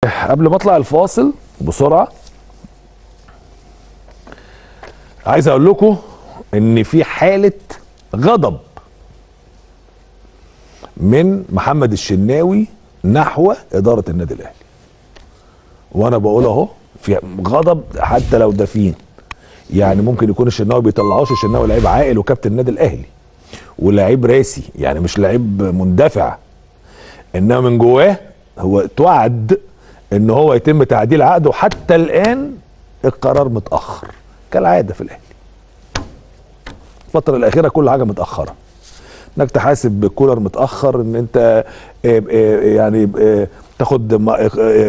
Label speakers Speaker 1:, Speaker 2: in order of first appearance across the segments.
Speaker 1: قبل ما اطلع الفاصل بسرعه عايز اقول لكم ان في حاله غضب من محمد الشناوي نحو اداره النادي الاهلي. وانا بقول اهو في غضب حتى لو دفين، يعني ممكن يكون الشناوي بيطلعوش. الشناوي لعيب عاقل وكابتن النادي الاهلي ولاعيب راسي، يعني مش لعيب مندفع، انما من جواه هو اتوعد ان هو يتم تعديل عقده. حتى الان القرار متاخر كالعاده في الاهلي. الفتره الاخيره كل حاجه متاخره، انك تحاسب كولر متاخر، ان انت يعني تاخد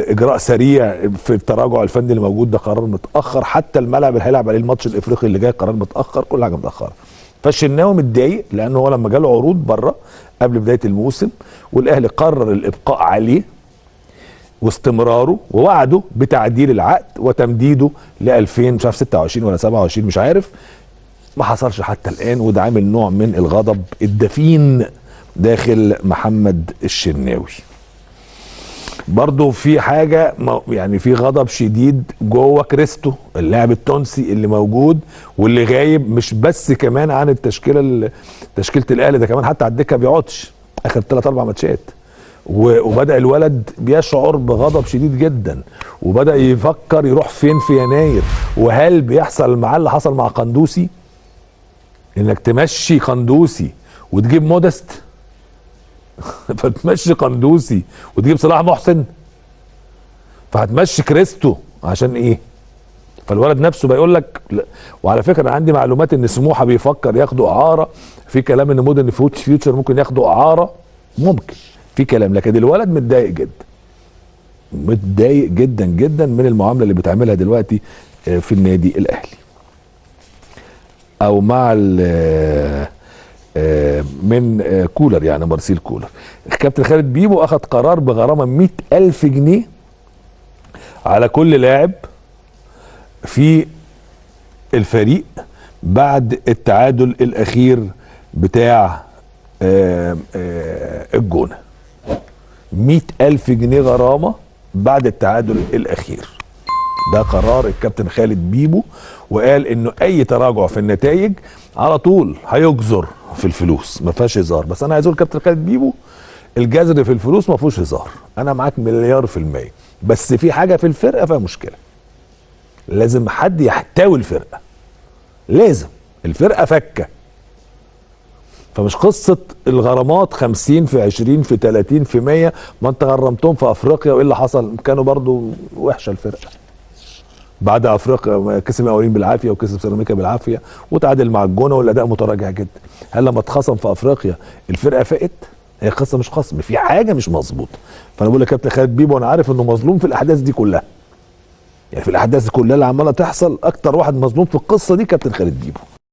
Speaker 1: اجراء سريع في التراجع الفني اللي موجود، ده قرار متاخر. حتى الملعب اللي هيلعب عليه الماتش الافريقي اللي جاي قرار متاخر، كل حاجه متاخره. فالشناوي متضايق لانه هو لما جاله عروض بره قبل بدايه الموسم والاهلي قرر الابقاء عليه واستمراره ووعده بتعديل العقد وتمديده ل 2000 مش عارف 26 ولا 27 مش عارف، ما حصلش حتى الان. وده عامل نوع من الغضب الدفين داخل محمد الشناوي. برضه في حاجه يعني في غضب شديد جوه كريستو اللاعب التونسي اللي موجود واللي غايب، مش بس كمان عن تشكيله الاهلي، ده كمان حتى على الدكه ما بيقعدش اخر 3-4 ماتشات. وبدأ الولد بيشعر بغضب شديد جدا، وبدأ يفكر يروح فين في يناير. وهل بيحصل معاه اللي حصل مع قندوسي، انك تمشي قندوسي وتجيب مودست فتمشي قندوسي وتجيب صلاح محسن، فهتمشي كريستو عشان ايه؟ فالولد نفسه بيقول لك. وعلى فكره انا عندي معلومات ان سموحه بيفكر ياخدوا اعاره، في كلام ان مودرن فيوتشر ممكن ياخدوا اعاره، ممكن في كلام. لكن الولد متضايق جدا، متضايق جدا جدا من المعامله اللي بتعملها دلوقتي في النادي الاهلي او مع من كولر، يعني مارسيل كولر. الكابتن خالد بيبو اخذ قرار بغرامه 100,000 جنيه على كل لاعب في الفريق بعد التعادل الاخير بتاع الجونه. 100,000 جنيه غرامه بعد التعادل الاخير. ده قرار الكابتن خالد بيبو، وقال انه اي تراجع في النتائج على طول هيجزر في الفلوس، ما فيهاش هزار. بس انا عايز اقول الكابتن خالد بيبو الجزر في الفلوس ما فيهوش هزار، انا معاك 1,000,000,000%. بس في حاجه في الفرقه فيها مشكله، لازم حد يحتوي الفرقه، لازم. الفرقه فكه، فمش قصه الغرامات 50 في 20 في 30 في 100. ما انت غرمتهم في افريقيا وايه اللي حصل؟ كانوا برضو وحشه الفرقه. بعد افريقيا كسب المقاولين بالعافيه وكسب سيراميكا بالعافيه وتعادل مع الجونه والاداء متراجع جدا. هل لما اتخصم في افريقيا الفرقه فاقت؟ هي قصه مش خصم، في حاجه مش مظبوطه. فانا بقول لك كابتن خالد بيبو انا عارف انه مظلوم في الاحداث دي كلها، يعني في الاحداث دي كلها اللي عماله تحصل اكتر واحد مظلوم في القصه دي كابتن خالد بيبو.